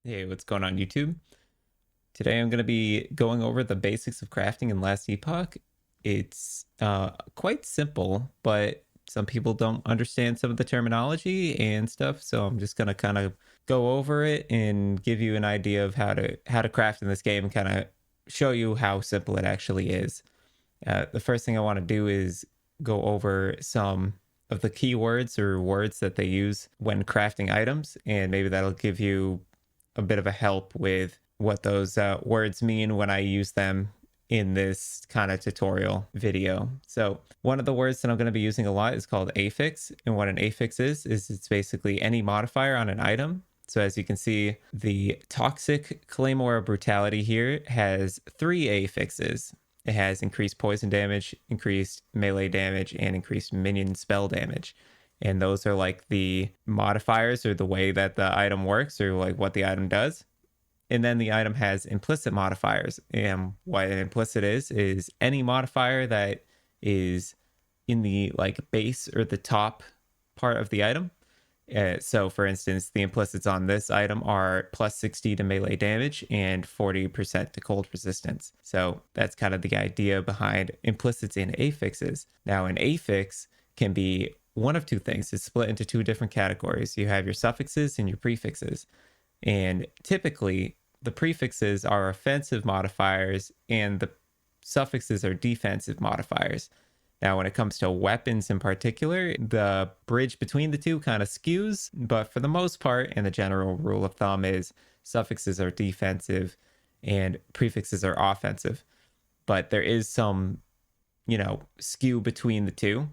Hey, what's going on YouTube? Today I'm going to be going over the basics of crafting in Last Epoch. It's quite simple, but some people don't understand some of the terminology and stuff, so I'm just going to kind of go over it and give you an idea of how to craft in this game and kind of show you how simple it actually is. The first thing I want to do is go over some of the keywords or words that they use when crafting items, and maybe that'll give you a bit of a help with what those words mean when I use them in this kind of tutorial video. So one of the words that I'm going to be using a lot is called affix. And what an affix is it's basically any modifier on an item. So as you can see, the toxic claymore brutality here has 3 affixes. It has increased poison damage, increased melee damage, and increased minion spell damage. And those are like the modifiers or the way that the item works or like what the item does. And then the item has implicit modifiers. And what an implicit is any modifier that is in the like base or the top part of the item. So, for instance, the implicits on this item are plus 60 to melee damage and 40% to cold resistance. So, that's kind of the idea behind implicits and affixes. Now, an affix can be one of two things. It's split into two different categories. You have your suffixes and your prefixes. And typically, the prefixes are offensive modifiers and the suffixes are defensive modifiers. Now, when it comes to weapons in particular, the bridge between the two kind of skews, but for the most part, and the general rule of thumb is suffixes are defensive and prefixes are offensive. But there is some, skew between the two.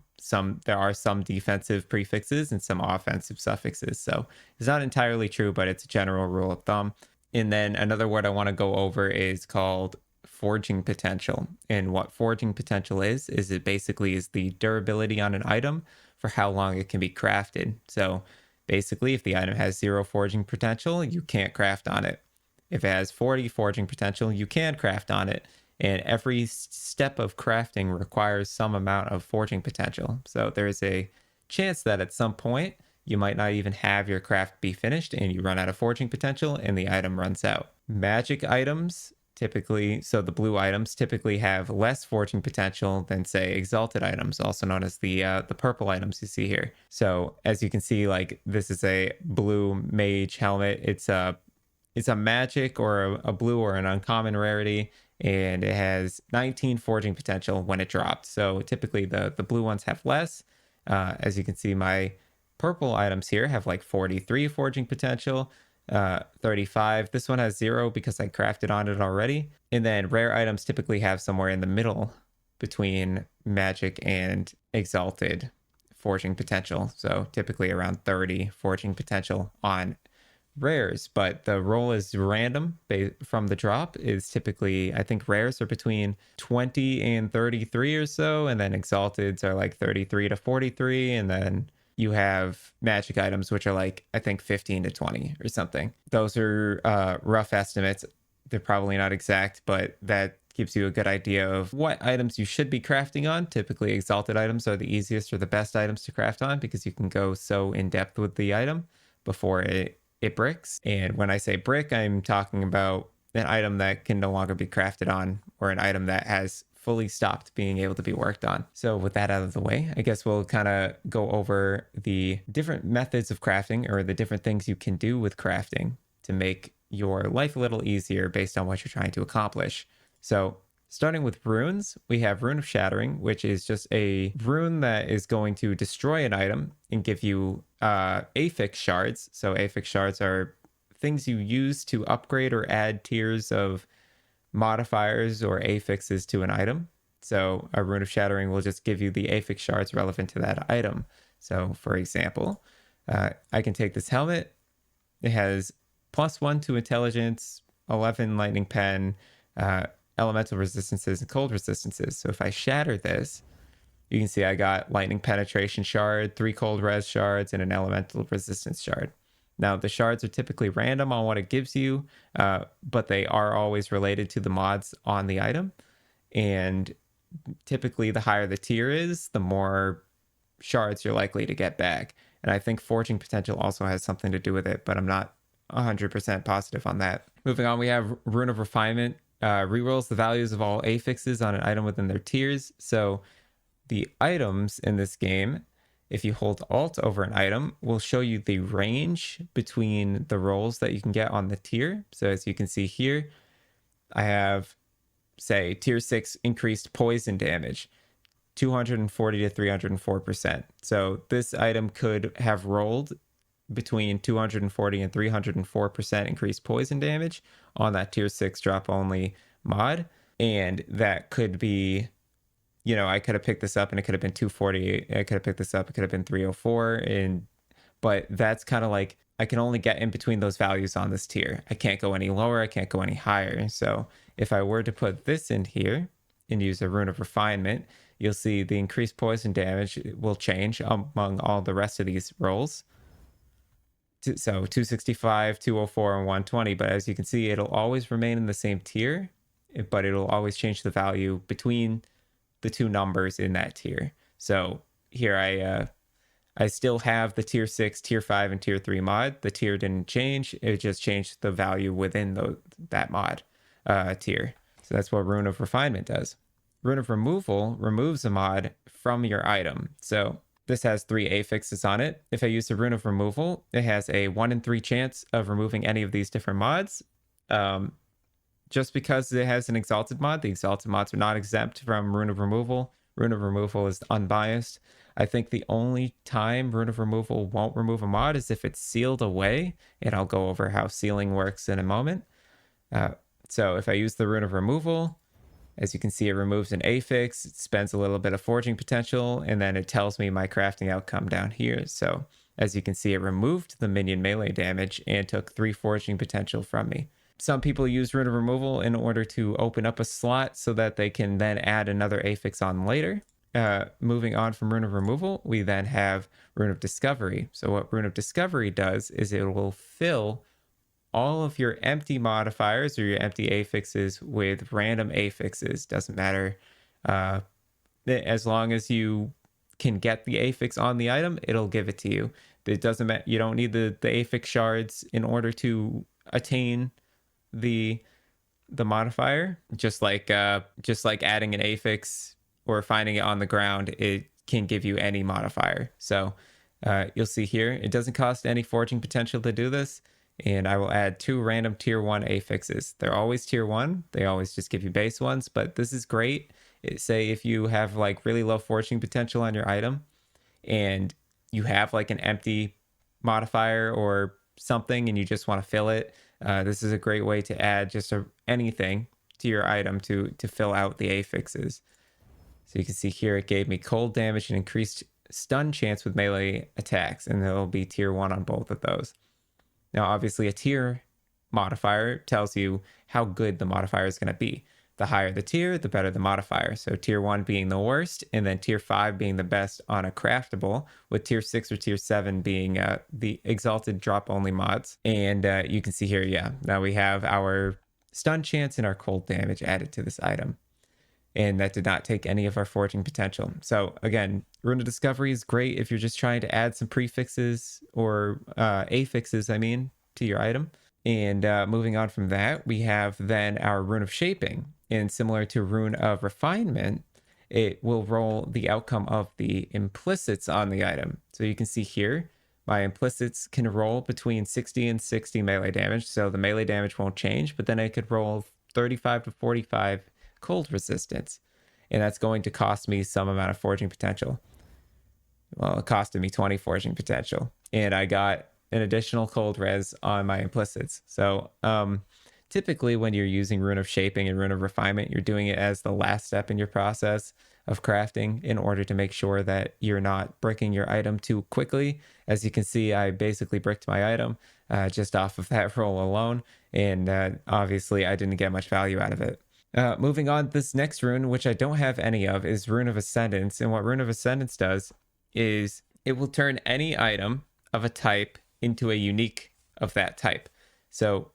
There are some defensive prefixes and some offensive suffixes. So it's not entirely true, but it's a general rule of thumb. And then another word I want to go over is called forging potential. And what forging potential is it basically is the durability on an item for how long it can be crafted. So basically, if the item has 0 forging potential, you can't craft on it. If it has 40 forging potential, you can craft on it. And every step of crafting requires some amount of forging potential. So there's a chance that at some point you might not even have your craft be finished and you run out of forging potential and the item runs out. Magic items typically, so the blue items typically have less forging potential than say exalted items, also known as the purple items you see here. So as you can see, like this is a blue mage helmet. It's a magic or a blue or an uncommon rarity, and it has 19 forging potential when it dropped. So typically the blue ones have less. As you can see, my purple items here have like 43 forging potential, 35. This one has 0 because I crafted on it already. And then rare items typically have somewhere in the middle between magic and exalted forging potential. So typically around 30 forging potential on rares, but the roll is random from the drop. Is typically, I think rares are between 20 and 33 or so, and then exalteds are like 33 to 43, and then you have magic items which are like I think 15 to 20 or something. Those are rough estimates. They're probably not exact, but that gives you a good idea of what items you should be crafting on. Typically exalted items are the easiest or the best items to craft on because you can go so in depth with the item before it bricks. And when I say brick, I'm talking about an item that can no longer be crafted on or an item that has fully stopped being able to be worked on. So with that out of the way, I guess we'll kind of go over the different methods of crafting or the different things you can do with crafting to make your life a little easier based on what you're trying to accomplish. So starting with runes, we have Rune of Shattering, which is just a rune that is going to destroy an item and give you affix shards. So affix shards are things you use to upgrade or add tiers of modifiers or affixes to an item. So a Rune of Shattering will just give you the affix shards relevant to that item. So for example, I can take this helmet. It has +1 to intelligence, 11 lightning pen, elemental resistances, and cold resistances. So if I shatter this, you can see I got lightning penetration shard, 3 cold res shards, and an elemental resistance shard. Now, the shards are typically random on what it gives you, but they are always related to the mods on the item. And typically, the higher the tier is, the more shards you're likely to get back. And I think forging potential also has something to do with it, but I'm not 100% positive on that. Moving on, we have Rune of Refinement. Rerolls the values of all affixes on an item within their tiers. So the items in this game, if you hold Alt over an item, will show you the range between the rolls that you can get on the tier. So as you can see here, I have, say, tier 6 increased poison damage, 240 to 304%. So this item could have rolled between 240 and 304% increased poison damage on that tier 6 drop only mod. And that could be, I could have picked this up and it could have been 240. I could have picked this up, it could have been 304. But that's kind of like, I can only get in between those values on this tier. I can't go any lower, I can't go any higher. So if I were to put this in here and use a Rune of Refinement, you'll see the increased poison damage will change among all the rest of these rolls. So 265, 204, and 120. But as you can see, it'll always remain in the same tier, but it'll always change the value between the two numbers in that tier. So here I still have the tier 6, tier 5, and tier 3 mod. The tier didn't change. It just changed the value within that mod tier. So that's what Rune of Refinement does. Rune of Removal removes a mod from your item. So this has 3 affixes on it. If I use the Rune of Removal, it has a 1 in 3 chance of removing any of these different mods. Just because it has an Exalted mod, the Exalted mods are not exempt from Rune of Removal. Rune of Removal is unbiased. I think the only time Rune of Removal won't remove a mod is if it's sealed away, and I'll go over how sealing works in a moment. So if I use the Rune of Removal, as you can see, it removes an affix, it spends a little bit of forging potential, and then it tells me my crafting outcome down here. So as you can see, it removed the minion melee damage and took 3 forging potential from me. Some people use Rune of Removal in order to open up a slot so that they can then add another affix on later. Moving on from Rune of Removal, we then have Rune of Discovery. So what Rune of Discovery does is it will fill all of your empty modifiers or your empty affixes with random affixes. Doesn't matter. As long as you can get the affix on the item, it'll give it to you. It doesn't matter. You don't need the affix shards in order to attain the modifier. Just like adding an affix or finding it on the ground, it can give you any modifier. So you'll see here, it doesn't cost any forging potential to do this. And I will add 2 random tier 1 affixes. They're always tier 1. They always just give you base ones, but this is great. Say if you have like really low forging potential on your item and you have like an empty modifier or something and you just want to fill it, this is a great way to add just anything to your item to fill out the affixes. So you can see here it gave me cold damage and increased stun chance with melee attacks, and it'll be tier 1 on both of those. Now, obviously, a tier modifier tells you how good the modifier is going to be. The higher the tier, the better the modifier. So tier 1 being the worst, and then tier 5 being the best on a craftable, with tier 6 or tier 7 being the Exalted drop-only mods. And you can see here, yeah, now we have our stun chance and our cold damage added to this item. And that did not take any of our forging potential. So again, Rune of Discovery is great if you're just trying to add some prefixes or affixes, to your item. And moving on from that, we have then our Rune of Shaping. And similar to Rune of Refinement, it will roll the outcome of the implicits on the item. So you can see here, my implicits can roll between 60 and 60 melee damage. So the melee damage won't change, but then I could roll 35 to 45 cold resistance, and that's going to cost me some amount of forging potential. Well, it costed me 20 forging potential, and I got an additional cold res on my implicits. So typically when you're using Rune of Shaping and Rune of Refinement, you're doing it as the last step in your process of crafting in order to make sure that you're not bricking your item too quickly. As you can see, I basically bricked my item just off of that roll alone, and obviously I didn't get much value out of it. Moving on, this next rune, which I don't have any of, is Rune of Ascendance. And what Rune of Ascendance does is it will turn any item of a type into a unique of that type. So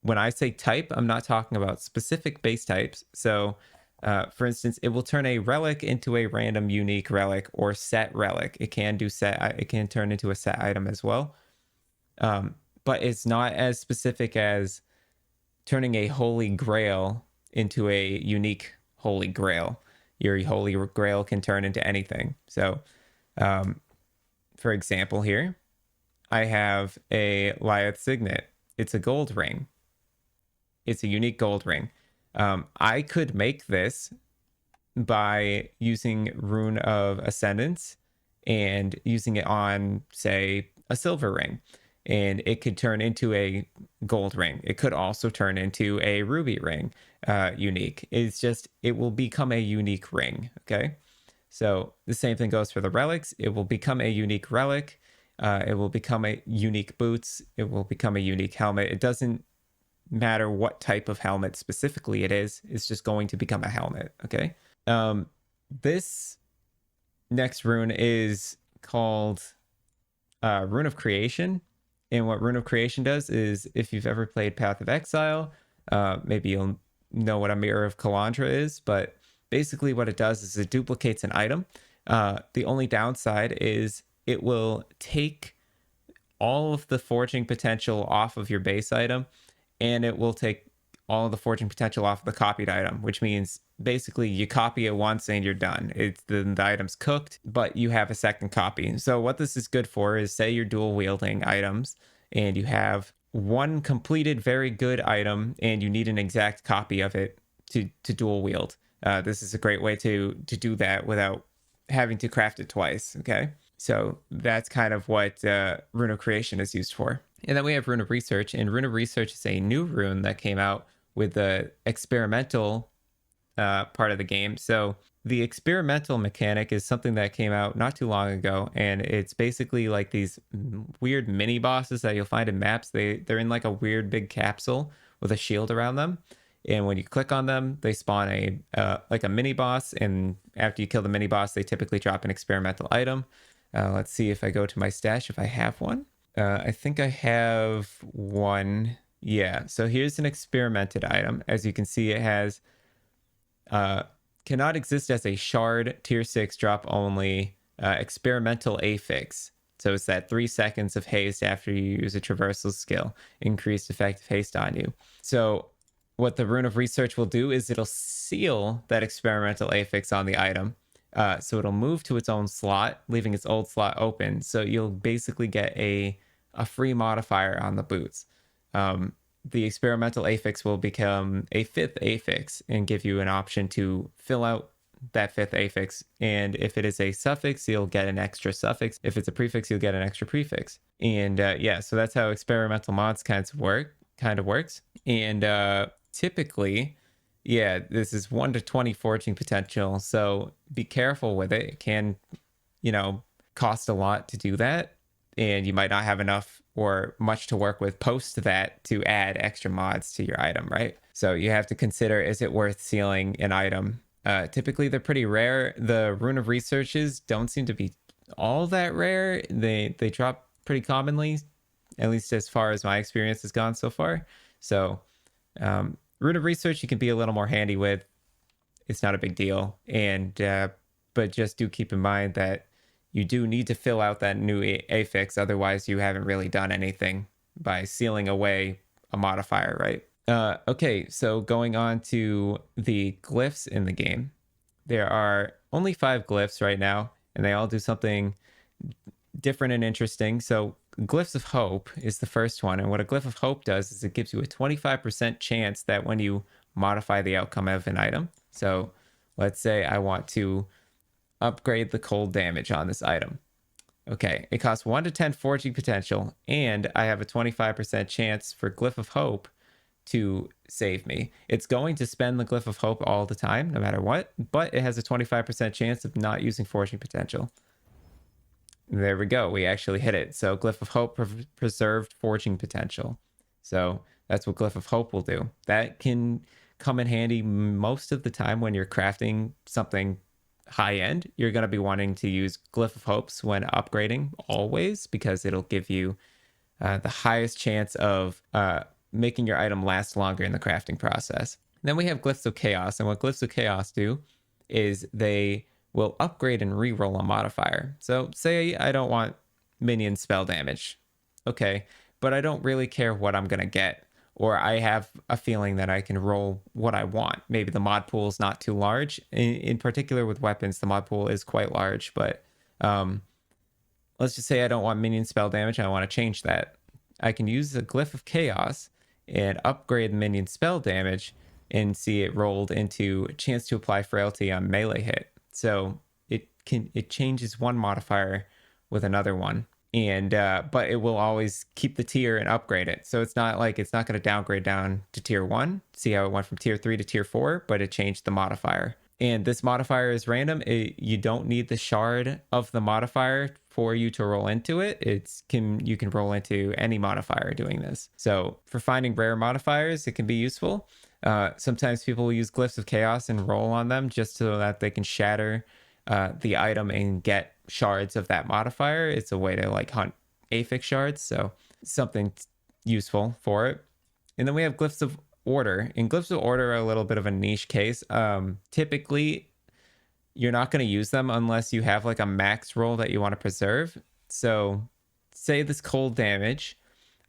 when I say type, I'm not talking about specific base types. So for instance, it will turn a relic into a random unique relic or set relic. It can do set. It can turn into a set item as well. but it's not as specific as turning a holy grail into a unique holy grail. Your holy grail can turn into anything. So, um, for example, here I have a Lyeth signet. It's a gold ring. It's a unique gold ring. I could make this by using Rune of Ascendance and using it on, say, a silver ring. And it could turn into a gold ring. It could also turn into a ruby ring, unique. It's just, it will become a unique ring, okay? So the same thing goes for the relics. It will become a unique relic. It will become a unique boots. It will become a unique helmet. It doesn't matter what type of helmet specifically it is. It's just going to become a helmet, okay? Um, this next rune is called Rune of Creation. And what Rune of Creation does is, if you've ever played Path of Exile, maybe you'll know what a Mirror of Kalandra is, but basically what it does is it duplicates an item. The only downside is it will take all of the forging potential off of your base item, and it will take all of the forging potential off the copied item, which means basically you copy it once and you're done. It's the item's cooked, but you have a second copy. So what this is good for is, say you're dual wielding items and you have one completed very good item and you need an exact copy of it to dual wield. This is a great way to do that without having to craft it twice. Okay, so that's kind of what Rune of Creation is used for. And then we have Rune of Research, and Rune of Research is a new rune that came out with the experimental part of the game. So the experimental mechanic is something that came out not too long ago, and it's basically like these weird mini bosses that you'll find in maps. They're in like a weird big capsule with a shield around them, and when you click on them, they spawn a like a mini boss. And after you kill the mini boss, they typically drop an experimental item. Let's see if I go to my stash if I have one. I think I have one. Yeah, so here's an experimented item. As you can see, it has cannot exist as a shard, tier 6, drop only, experimental affix. So it's that 3 seconds of haste after you use a traversal skill, increased effective haste on you. So what the Rune of Research will do is it'll seal that experimental affix on the item. So it'll move to its own slot, leaving its old slot open. So you'll basically get a free modifier on the boots. The experimental affix will become a 5th affix and give you an option to fill out that 5th affix. And if it is a suffix, you'll get an extra suffix. If it's a prefix, you'll get an extra prefix. And yeah, so that's how experimental mods kind of works. And typically, yeah, this is 1 to 20 forging potential. So be careful with it. It can, cost a lot to do that. And you might not have enough or much to work with post that to add extra mods to your item, right? So you have to consider, is it worth sealing an item? Typically, they're pretty rare. The Rune of Researches don't seem to be all that rare. They drop pretty commonly, at least as far as my experience has gone so far. So Rune of Research you can be a little more handy with. It's not a big deal. And but just do keep in mind that you do need to fill out that new affix. Otherwise, you haven't really done anything by sealing away a modifier, right? Okay, so going on to the glyphs in the game. There are only 5 glyphs right now, and they all do something different and interesting. So Glyphs of Hope is the first one. And what a Glyph of Hope does is it gives you a 25% chance that when you modify the outcome of an item. So let's say I want to upgrade the cold damage on this item. Okay, it costs 1 to 10 forging potential, and I have a 25% chance for Glyph of Hope to save me. It's going to spend the Glyph of Hope all the time, no matter what, but it has a 25% chance of not using forging potential. There we go. We actually hit it. So Glyph of Hope preserved forging potential. So that's what Glyph of Hope will do. That can come in handy most of the time when you're crafting something high end. You're going to be wanting to use Glyph of Hopes when upgrading always, because it'll give you the highest chance of making your item last longer in the crafting process. Then we have Glyphs of Chaos. And what Glyphs of Chaos do is they will upgrade and reroll a modifier. So say I don't want minion spell damage. Okay, but I don't really care what I'm going to get. Or I have a feeling that I can roll what I want. Maybe the mod pool is not too large. In particular with weapons, the mod pool is quite large, but um, let's just say I don't want minion spell damage. I want to change that. I can use the Glyph of Chaos and upgrade minion spell damage and see it rolled into a chance to apply frailty on melee hit. So it changes one modifier with another one, and but it will always keep the tier and upgrade it. So it's not like it's not going to downgrade down to tier 1. See how it went from tier 3 to tier 4, but it changed the modifier. And this modifier is random. You don't need the shard of the modifier for you to roll into it. You can roll into any modifier doing this. So for finding rare modifiers, it can be useful. Sometimes people will use Glyphs of Chaos and roll on them just so that they can shatter the item and get shards of that modifier. It's a way to like hunt affix shards, so something useful for it. And then we have Glyphs of Order, and Glyphs of Order are a little bit of a niche case. Typically you're not going to use them unless you have like a max roll that you want to preserve. So say this cold damage,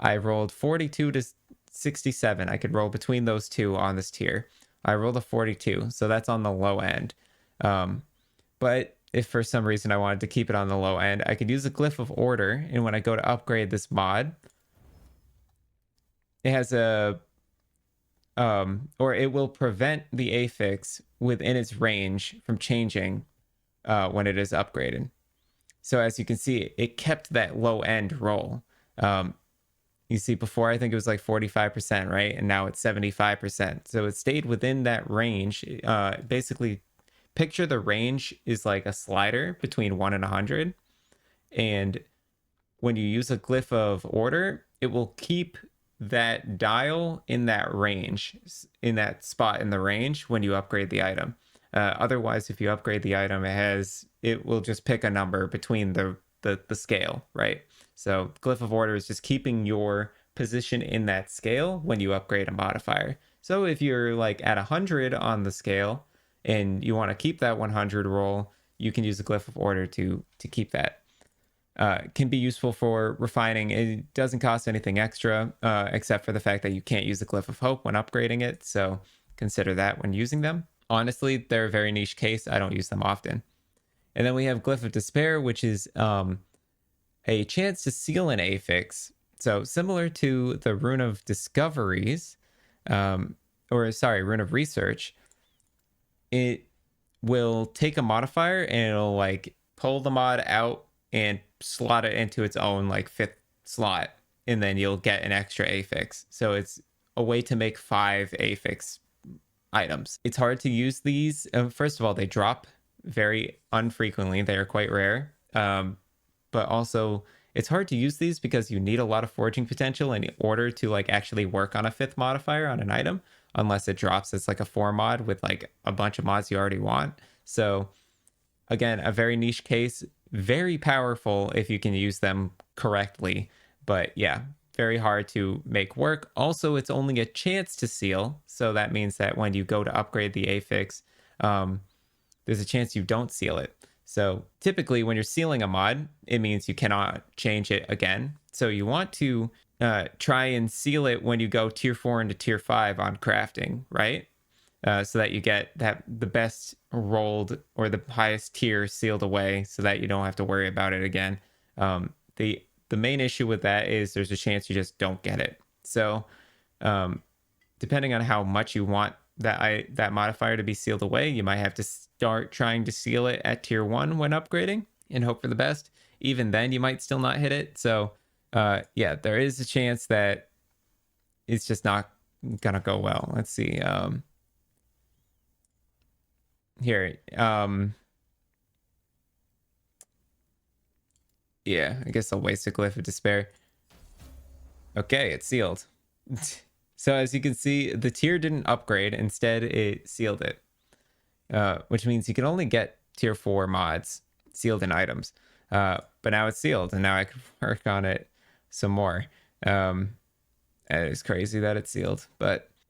I rolled 42 to 67. I could roll between those two on this tier. I rolled a 42, so that's on the low end. But if for some reason I wanted to keep it on the low end, I could use a Glyph of Order, and when I go to upgrade this mod, it has a or it will prevent the affix within its range from changing when it is upgraded. So as you can see, it kept that low end roll. You see, before I think it was like 45%, right? And now it's 75%. So it stayed within that range. Basically, picture the range is like a slider between 1 and 100. And when you use a Glyph of Order, it will keep that dial in that range, in that spot in the range when you upgrade the item. Otherwise, if you upgrade the item, it will just pick a number between the scale, right? So Glyph of Order is just keeping your position in that scale when you upgrade a modifier. So if you're like at 100 on the scale and you want to keep that 100 roll, you can use the Glyph of Order to keep that. Can be useful for refining. It doesn't cost anything extra, except for the fact that you can't use the Glyph of Hope when upgrading it. So consider that when using them. Honestly, they're a very niche case. I don't use them often. And then we have Glyph of Despair, which is a chance to seal an affix. So similar to the Rune of Discoveries, Rune of Research, it will take a modifier and it'll like pull the mod out and slot it into its own like 5th slot, and then you'll get an extra affix. So it's a way to make 5 affix items. It's hard to use these. First of all, they drop very unfrequently. They are quite rare. But also it's hard to use these because you need a lot of forging potential in order to like actually work on a 5th modifier on an item, unless it drops as like a 4 mod with like a bunch of mods you already want. So again, a very niche case, very powerful if you can use them correctly, but yeah, very hard to make work. Also, it's only a chance to seal, so that means that when you go to upgrade the affix, there's a chance you don't seal it. So typically when you're sealing a mod, it means you cannot change it again. So you want to try and seal it when you go tier 4 into tier 5 on crafting, right? So that you get the best rolled or the highest tier sealed away, so that you don't have to worry about it again. The main issue with that is there's a chance you just don't get it. So depending on how much you want that modifier to be sealed away, you might have to start trying to seal it at tier 1 when upgrading and hope for the best. Even then, you might still not hit it. So yeah, there is a chance that it's just not gonna go well. Let's see. Here, yeah, I guess I'll waste a Glyph of Despair. Okay, it's sealed. So as you can see, the tier didn't upgrade. Instead, it sealed it, which means you can only get tier 4 mods sealed in items. But now it's sealed, and now I can work on it some more. It's crazy that it's sealed,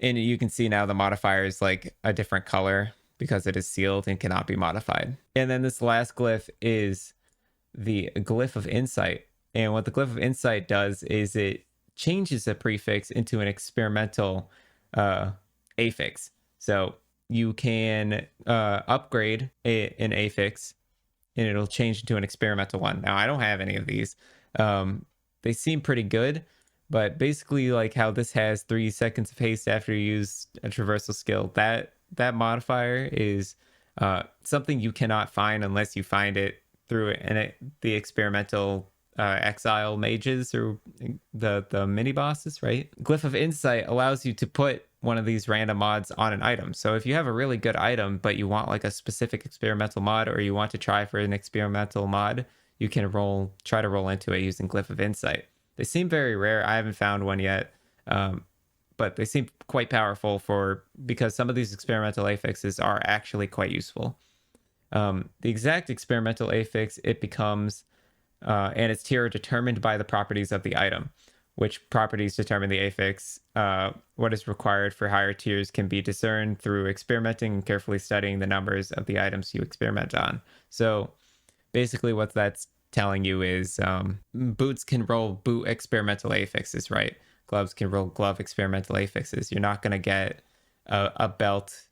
and you can see now the modifier is like a different color because it is sealed and cannot be modified. And then this last glyph is the Glyph of Insight. And what the Glyph of Insight does is it changes a prefix into an experimental affix. So you can upgrade an affix and it'll change into an experimental one. Now, I don't have any of these. Um, they seem pretty good, but basically, like how this has 3 seconds of haste after you use a traversal skill, that modifier is something you cannot find unless you find it through the experimental exile mages or the mini bosses, right? Glyph of Insight allows you to put one of these random mods on an item. So if you have a really good item, but you want like a specific experimental mod, or you want to try for an experimental mod, you can try to roll into it using Glyph of Insight. They seem very rare. I haven't found one yet, but they seem quite powerful because some of these experimental affixes are actually quite useful. The exact experimental affix it becomes and its tier are determined by the properties of the item. Which properties determine the affix? What is required for higher tiers can be discerned through experimenting and carefully studying the numbers of the items you experiment on. So basically what that's telling you is boots can roll boot experimental affixes, right? Gloves can roll glove experimental affixes. You're not going to get a belt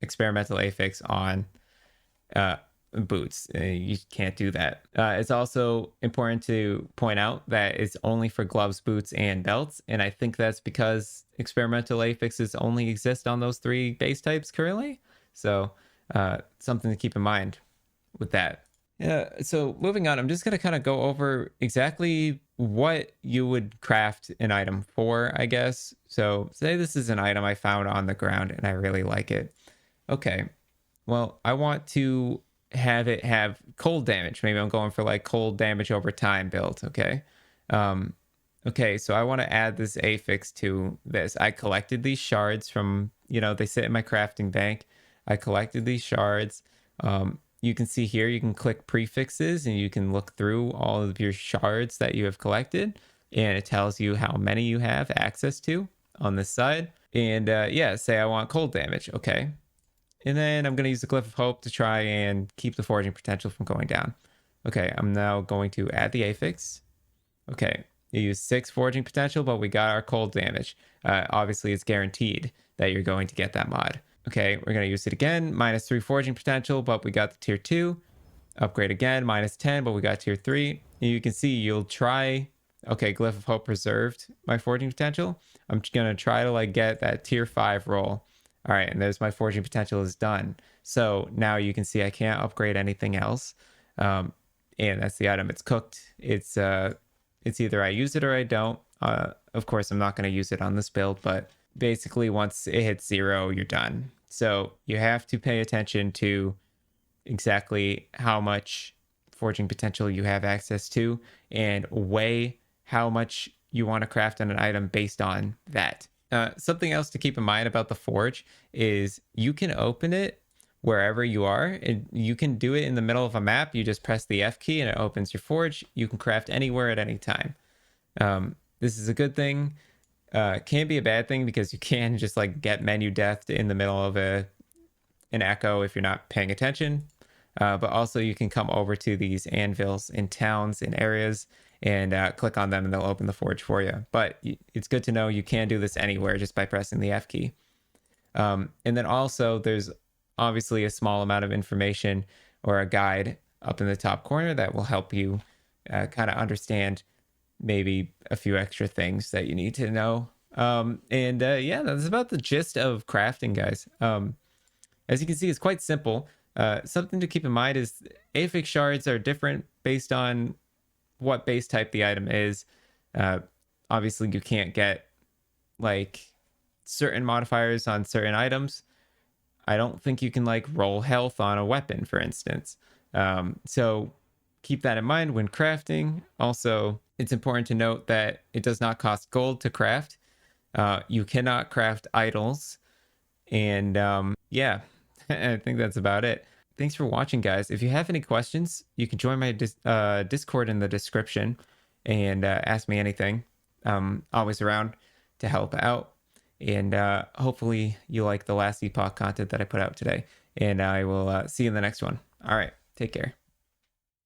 experimental affix on boots. You can't do that. It's also important to point out that it's only for gloves, boots, and belts. And I think that's because experimental affixes only exist on those 3 base types currently. So something to keep in mind with that. Yeah, so moving on, I'm just going to kind of go over exactly what you would craft an item for, I guess. So say this is an item I found on the ground and I really like it. Okay, well, I want to have it have cold damage. Maybe I'm going for like cold damage over time build. Okay. Um, okay. So I want to add this affix to this. I collected these shards from, they sit in my crafting bank. I collected these shards. You can see here, you can click prefixes and you can look through all of your shards that you have collected. And it tells you how many you have access to on this side. And yeah, say I want cold damage. Okay. And then I'm going to use the Glyph of Hope to try and keep the foraging potential from going down. Okay, I'm now going to add the affix. Okay, you use 6 foraging potential, but we got our cold damage. Obviously, it's guaranteed that you're going to get that mod. Okay, we're going to use it again. -3 foraging potential, but we got the tier 2. Upgrade again, -10, but we got tier 3. And you can see you'll try... Okay, Glyph of Hope preserved my foraging potential. I'm going to try to like get that tier 5 roll. All right, and there's my foraging potential is done. So now you can see I can't upgrade anything else. And that's the item. It's cooked. It's either I use it or I don't. Of course, I'm not going to use it on this build, but basically once it hits 0, you're done. So you have to pay attention to exactly how much foraging potential you have access to and weigh how much you want to craft on an item based on that. Something else to keep in mind about the forge is you can open it wherever you are, and you can do it in the middle of a map. You just press the F key and it opens your forge. You can craft anywhere at any time. This is a good thing. Can be a bad thing because you can just like get menu death in the middle of an echo if you're not paying attention. But also you can come over to these anvils in towns and areas and click on them and they'll open the forge for you. But it's good to know you can do this anywhere just by pressing the F key. And then also there's obviously a small amount of information or a guide up in the top corner that will help you kind of understand maybe a few extra things that you need to know. Yeah, that's about the gist of crafting, guys. As you can see, it's quite simple. Something to keep in mind is affix shards are different based on what base type the item is. Obviously, you can't get like certain modifiers on certain items. I don't think you can like roll health on a weapon, for instance. So keep that in mind when crafting. Also, it's important to note that it does not cost gold to craft. You cannot craft idols. And yeah, I think that's about it. Thanks for watching, guys. If you have any questions, you can join my Discord in the description and ask me anything. I'm always around to help out. And hopefully you like the last Epoch content that I put out today. And I will see you in the next one. All right. Take care.